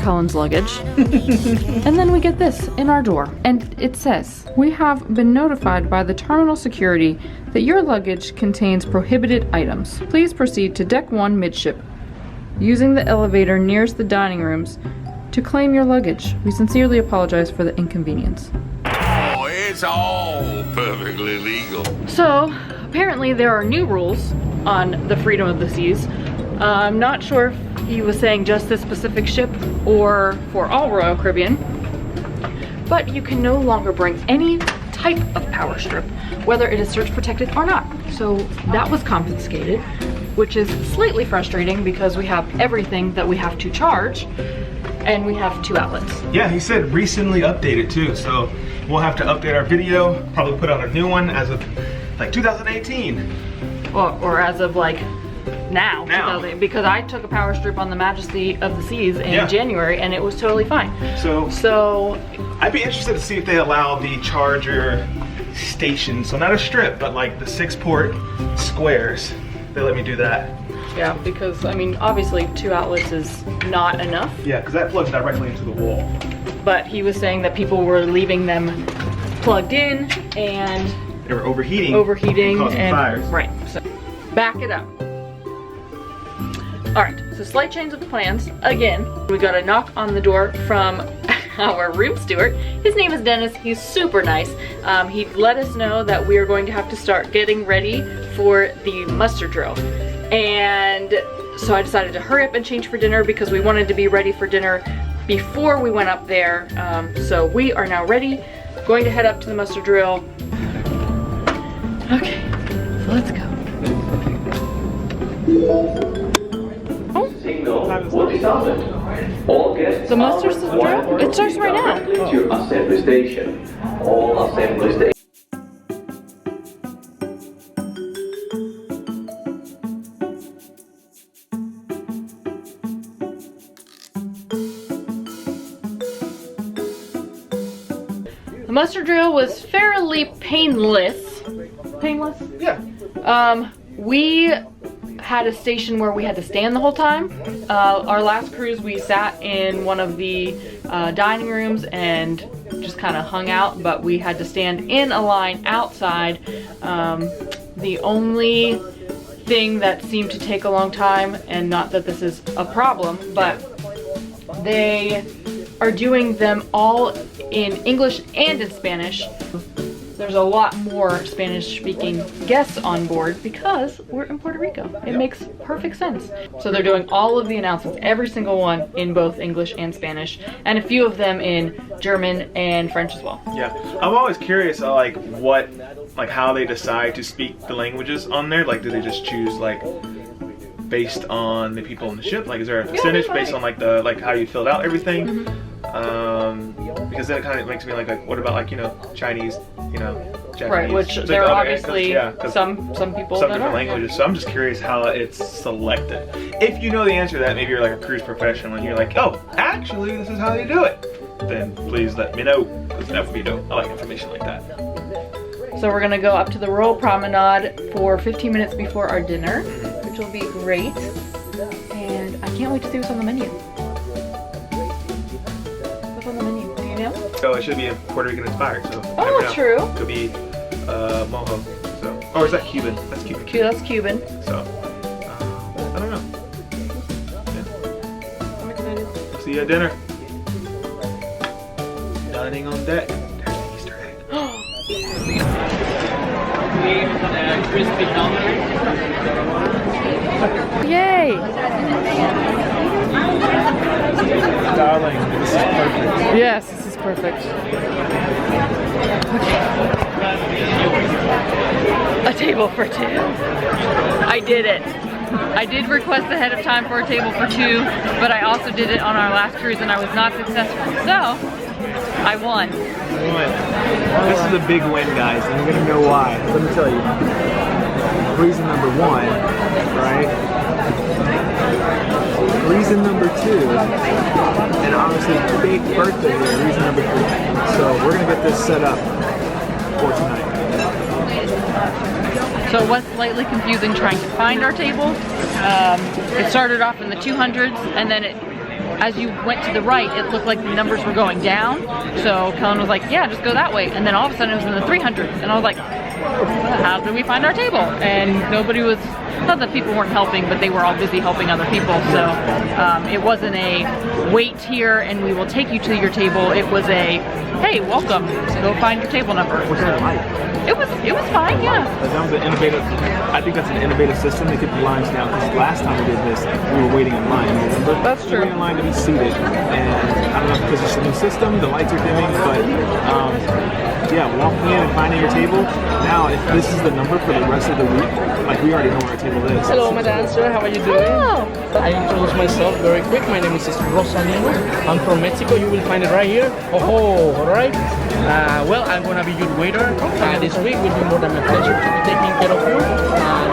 Cullen's luggage. And then we get this in our door. And it says, "We have been notified by the terminal security that your luggage contains prohibited items. Please proceed to deck 1 midship, using the elevator nearest the dining rooms to claim your luggage. We sincerely apologize for the inconvenience." Oh, it's all perfectly legal. So, apparently there are new rules on the Freedom of the Seas. I'm not sure if he was saying just this specific ship or for all Royal Caribbean, but you can no longer bring any type of power strip, whether it is search protected or not. So that was confiscated, which is slightly frustrating because we have everything that we have to charge, and we have 2 outlets. Yeah, he said recently updated too, so we'll have to update our video, probably put out a new one as of like 2018. Or as of like now. Because I took a power strip on the Majesty of the Seas in January and it was totally fine. So I'd be interested to see if they allow the charger station, so not a strip, but like the 6-port squares. They let me do that. Yeah, because I mean, obviously 2 outlets is not enough. Yeah, because that plugs directly into the wall. But he was saying that people were leaving them plugged in and they were overheating and causing fires. Right. So back it up. All right. So slight change of plans again. We got a knock on the door from our room steward. His name is Dennis. He's super nice. He let us know that we are going to have to start getting ready for the muster drill. And so I decided to hurry up and change for dinner because we wanted to be ready for dinner before we went up there. So we are now ready, going to head up to the muster drill. Okay, so let's go. The muster drill? It starts right now. To assembly station. All assembly stations. The muster drill was fairly painless. Painless? Yeah. We had a station where we had to stand the whole time. Our last cruise, we sat in one of the dining rooms and just kind of hung out, but we had to stand in a line outside. The only thing that seemed to take a long time, and not that this is a problem, but they are doing them all in English and in Spanish. There's a lot more Spanish-speaking guests on board because we're in Puerto Rico. It makes perfect sense. So they're doing all of the announcements, every single one in both English and Spanish, and a few of them in German and French as well. Yeah, I'm always curious, like how they decide to speak the languages on there. Like, do they just choose like based on the people on the ship? Like, is there a percentage based on like how you filled out everything? Mm-hmm. Because then it kind of makes me like what about like, you know, Chinese, you know, Japanese? Right, which so there are obviously some people some that different languages. So I'm just curious how it's selected. If you know the answer to that, maybe you're like a cruise professional and you're like, oh, actually this is how they do it. Then please let me know, because that would be dope. I like information like that. So we're gonna go up to the Royal Promenade for 15 minutes before our dinner, which will be great. And I can't wait to see what's on the menu. What's on the menu? Do you know? So it should be Puerto Rican inspired. So oh, true. Could be mojo. So, or is that Cuban? That's Cuban. That's Cuban. So I don't know. Yeah. I'm excited. We'll see you at dinner. Dining on deck. There's an Easter egg. Crispy Yay! Darling, this is perfect. Yes, this is perfect. Okay. A table for 2. I did it. I did request ahead of time for a table for 2, but I also did it on our last cruise and I was not successful. So, I won. This is a big win, guys, and you're gonna know why. Let me tell you. Reason number 1, right? Reason number 2, and obviously big birthday here, reason number 3. So we're gonna get this set up for tonight. So it was slightly confusing trying to find our table. It started off in the 200s and then it as you went to the right, it looked like the numbers were going down. So Kellen was like, yeah, just go that way. And then all of a sudden it was in the 300s. And I was like, how did we find our table? And nobody was, not that people weren't helping, but they were all busy helping other people. So it wasn't a wait here and we will take you to your table. It was a, hey, welcome, go find your table number. What's that like? It was fine, yeah. That was an innovative, I think that's an innovative system. They keep the lines down, because last time we did this, we were waiting in line, remember? That's true. We were waiting in line to be seated, and I don't know if because it's a new system, the lights are dimming, but yeah, walking in and finding your table, now if this is the number for the rest of the week, like we already know where our table is. Hello, madam, sir. How are you doing? Oh. I introduce myself very quick. My name is Rosalino. I'm from Mexico. You will find it right here. Oh, all right. Well, I'm gonna be your waiter. This week will be more than a pleasure to be taking care of you.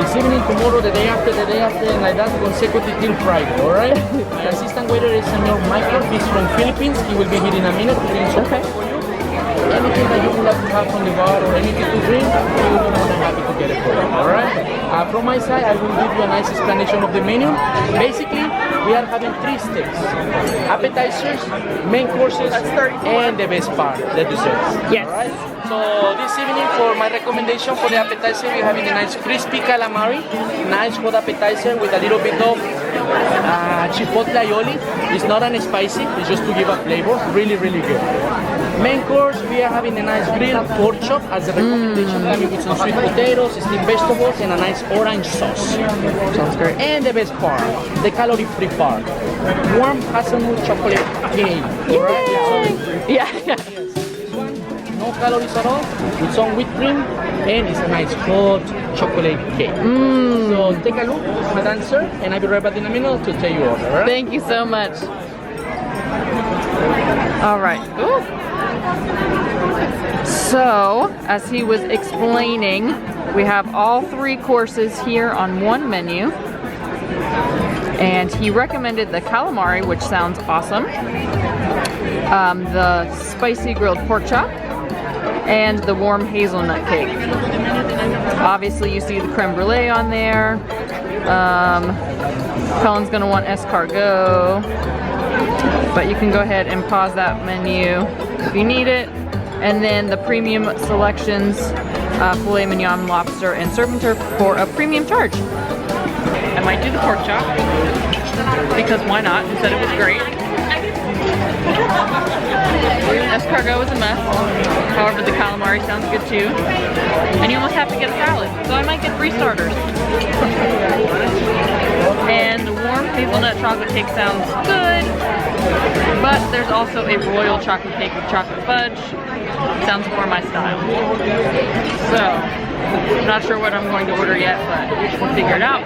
This evening, tomorrow, the day after, and like that, consecutive till Friday. All right. My assistant waiter is Senor Michael. He's from Philippines. He will be here in a minute to bring something for you. Anything that you would like to have from the bar or anything to drink, we will be more than happy to get it for you. All right. From my side, I will give you a nice explanation of the menu. Basically, we are having 3 steps: appetizers, main courses, and the best part, the desserts. Yes. All right. So this evening, for my recommendation for the appetizer, we're having a nice crispy calamari, nice hot appetizer with a little bit of chipotle aioli. It's not an spicy, it's just to give a flavor. Really, really good. Main course, we are having a nice grilled pork chop as a recommendation, coming with some sweet potatoes, steamed vegetables, and a nice orange sauce. Sounds great. And the best part, the calorie-free part, warm hazelnut chocolate cake. Yeah. No calories at all, with some whipped cream, and it's a nice hot chocolate cake. So take a look, madam, sir, and I'll be right back in a minute to tell you all. All right? Thank you so much. All right. Ooh. So, as he was explaining, we have all 3 courses here on one menu. And he recommended the calamari, which sounds awesome. The spicy grilled pork chop. And the warm hazelnut cake. Obviously, you see the creme brulee on there. Colin's gonna want escargot. But you can go ahead and pause that menu if you need it. And then the premium selections, filet mignon, lobster, and servitor for a premium charge. I might do the pork chop, because why not? He said it was great. Escargot is a mess. However, the calamari sounds good too. And you almost have to get a salad, so I might get 3 starters. And the warm hazelnut chocolate cake sounds good, but there's also a royal chocolate cake with chocolate fudge. Sounds more my style. So, I'm not sure what I'm going to order yet, but we'll figure it out.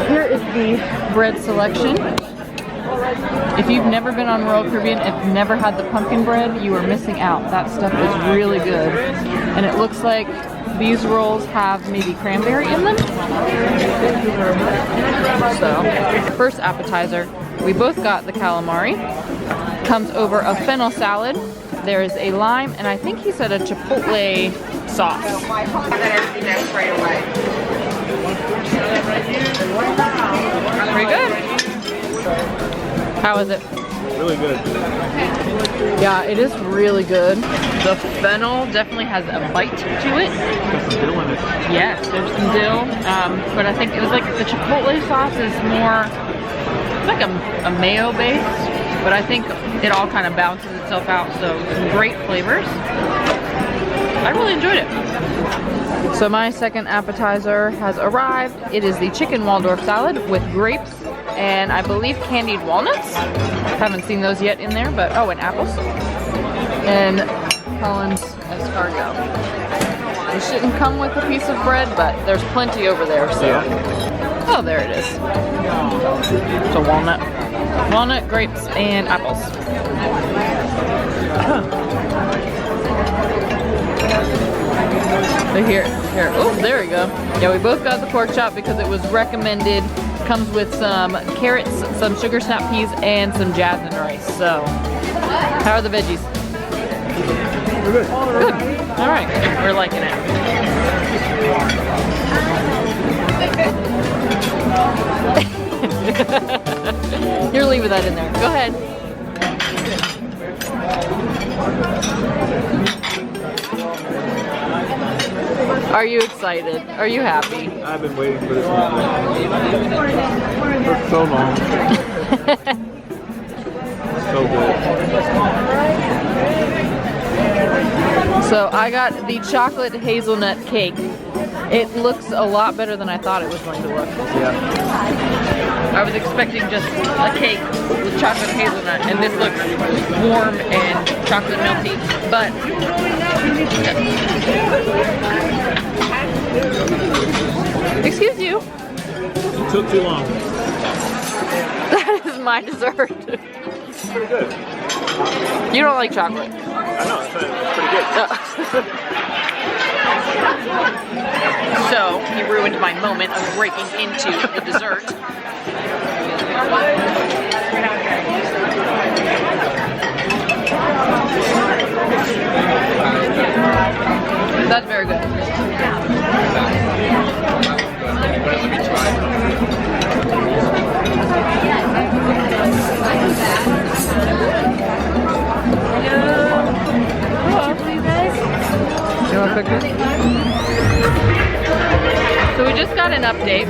Here is the bread selection. If you've never been on Royal Caribbean, if you've never had the pumpkin bread, you are missing out. That stuff is really good. And it looks like these rolls have maybe cranberry in them. So, first appetizer, we both got the calamari. Comes over a fennel salad. There is a lime, and I think he said a chipotle sauce. Pretty good. How is it? Really good. Yeah, it is really good. The fennel definitely has a bite to it. There's some dill in it. Yes, there's some dill, but I think it was like the chipotle sauce is more like a mayo base, but I think it all kind of balances itself out, so some great flavors. I really enjoyed it. So my second appetizer has arrived. It is the chicken Waldorf salad with grapes and I believe candied walnuts. Haven't seen those yet in there, but oh, and apples. And Colin's escargot. It shouldn't come with a piece of bread, but there's plenty over there, so. Oh, there it is. So walnut. Walnut, grapes, and apples. So here. Oh, there we go. Yeah, we both got the pork chop because it was recommended. Comes with some carrots, some sugar snap peas, and some jasmine rice. So, how are the veggies? We're good. Good. All right, we're liking it. You're leaving that in there. Go ahead. Are you excited? Are you happy? I've been waiting for this moment for so long. So good. So I got the chocolate hazelnut cake. It looks a lot better than I thought it was going to look. Yeah. I was expecting just a cake with chocolate hazelnut, and this looks warm and chocolate melty. But excuse you. It took too long. That is my dessert. It's pretty good. You don't like chocolate. I know, it's pretty good. So he ruined my moment of breaking into the dessert. That's very good. Let me try. You want a cookie? So we just got an update.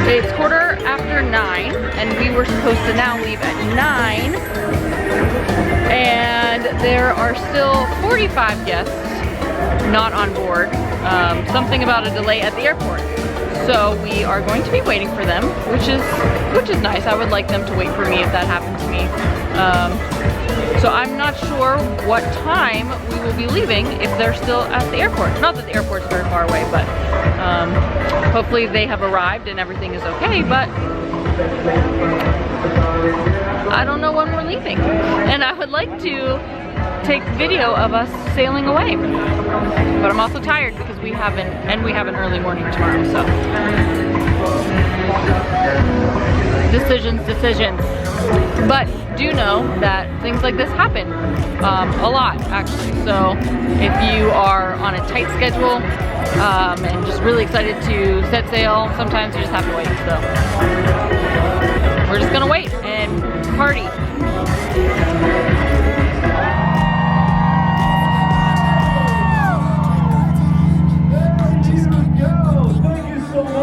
It's 9:15, and we were supposed to now leave at 9. And there are still 45 guests not on board. Something about a delay at the airport. So we are going to be waiting for them, which is nice. I would like them to wait for me if that happened to me. So I'm not sure what time we will be leaving if they're still at the airport. Not that the airport's very far away, but hopefully they have arrived and everything is okay, but I don't know when we're leaving. And I would like to take video of us sailing away. But I'm also tired because we have an early morning tomorrow, so. Decisions. But do know that things like this happen a lot, actually. So if you are on a tight schedule and just really excited to set sail, sometimes you just have to wait. So we're just gonna wait and party.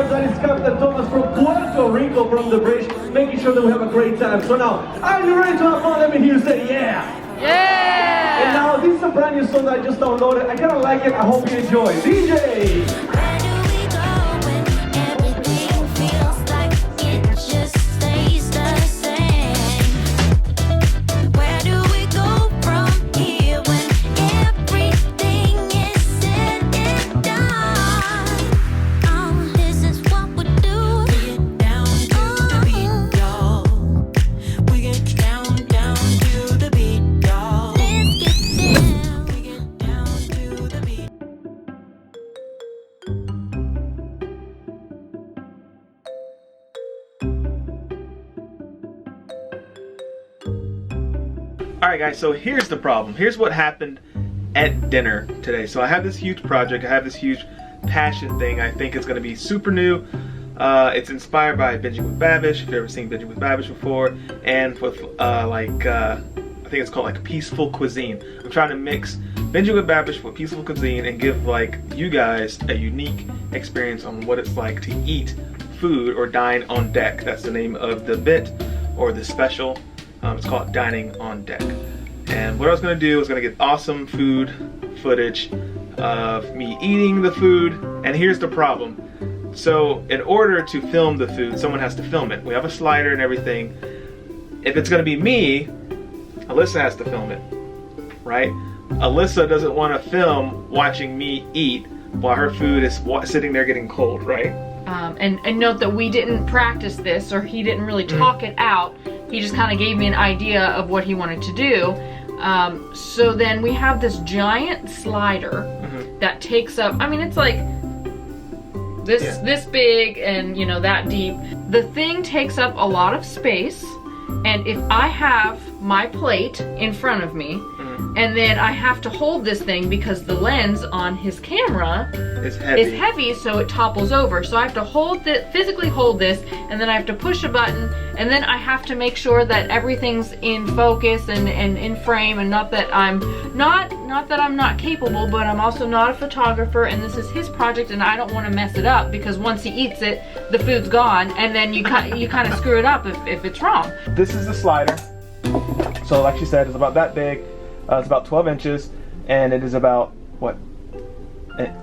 That is Captain Thomas from Puerto Rico from the bridge, making sure that we have a great time. So now, are you ready to have fun? Let me hear you say yeah. Yeah! And now, this is a brand new song that I just downloaded. I kind of like it. I hope you enjoy. DJ! Alright guys, so here's the problem. Here's what happened at dinner today. So I have this huge project, I have this huge passion thing. I think it's going to be super new. It's inspired by Binging with Babish, if you've ever seen Binging with Babish before, and with I think it's called like peaceful cuisine. I'm trying to mix Binging with Babish with peaceful cuisine and give like you guys a unique experience on what it's like to eat food or dine on deck. That's the name of the bit or the special. It's called Dining on Deck. And what I was going to do was going to get awesome food footage of me eating the food. And here's the problem. So in order to film the food, someone has to film it. We have a slider and everything. If it's going to be me, Alyssa has to film it, right? Alyssa doesn't want to film watching me eat while her food is sitting there getting cold, right? And note that we didn't practice this, or he didn't really talk it out. He just kind of gave me an idea of what he wanted to do. So then we have this giant slider that takes up, I mean, it's like this big and, you know, that deep. The thing takes up a lot of space, and if I have my plate in front of me, and then I have to hold this thing because the lens on his camera It's heavy. is heavy, so it topples over. So I have to physically hold this, and then I have to push a button, and then I have to make sure that everything's in focus and in frame, and not that I'm not capable, but I'm also not a photographer, and this is his project, and I don't want to mess it up because once he eats it, the food's gone, and then you kind of screw it up if it's wrong. This is the slider. So like she said, it's about that big. It's about 12 inches, and it is about, what,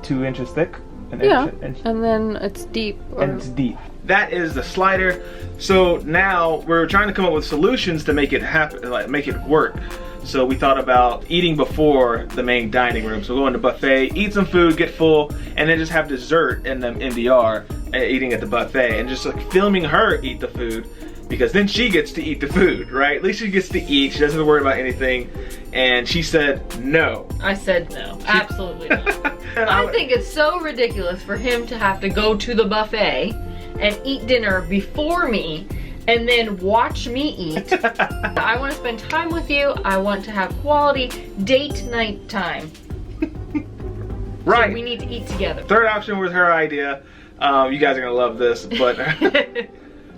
2 inches thick? An inch. And then it's deep. And it's deep. That is the slider. So now we're trying to come up with solutions to make it happen, like make it work. So we thought about eating before the main dining room. So go in the buffet, eat some food, get full, and then just have dessert in the MDR, eating at the buffet, and just like filming her eat the food. Because then she gets to eat the food, right? At least she gets to eat. She doesn't have to worry about anything. And she said no. I said no. Absolutely not. I think it's so ridiculous for him to have to go to the buffet and eat dinner before me and then watch me eat. I want to spend time with you. I want to have quality date night time. Right. So we need to eat together. Third option was her idea. You guys are going to love this, but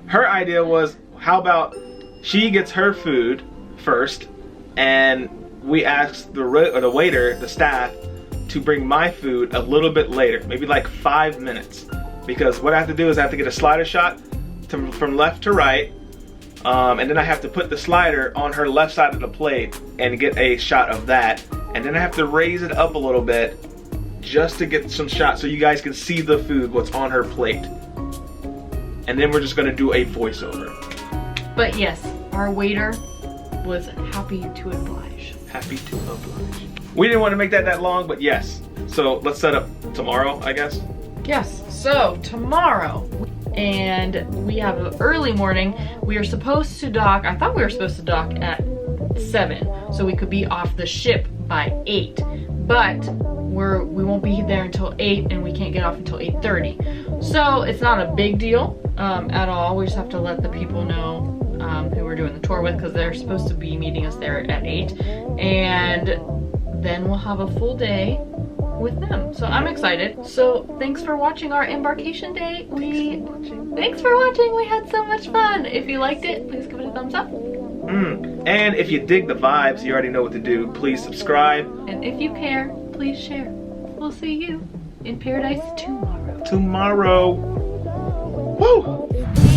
her idea was, how about she gets her food first, and we ask the waiter, the staff, to bring my food a little bit later, maybe like 5 minutes. Because what I have to do is I have to get a slider shot from left to right, and then I have to put the slider on her left side of the plate and get a shot of that. And then I have to raise it up a little bit just to get some shots so you guys can see the food, what's on her plate. And then we're just gonna do a voiceover. But yes, our waiter was happy to oblige. Happy to oblige. We didn't want to make that long, but yes. So let's set up tomorrow, I guess. Yes, so tomorrow, and we have an early morning. We are supposed to dock, I thought we were supposed to dock at 7, so we could be off the ship by 8. But we won't be there until 8, and we can't get off until 8:30. So it's not a big deal at all. We just have to let the people know who we're doing the tour with, because they're supposed to be meeting us there at 8. And then we'll have a full day with them. So I'm excited. So thanks for watching our embarkation day. Thanks for watching. We had so much fun. If you liked it, please give it a thumbs up. And if you dig the vibes, you already know what to do. Please subscribe. And if you care, please share. We'll see you in paradise tomorrow. Woo!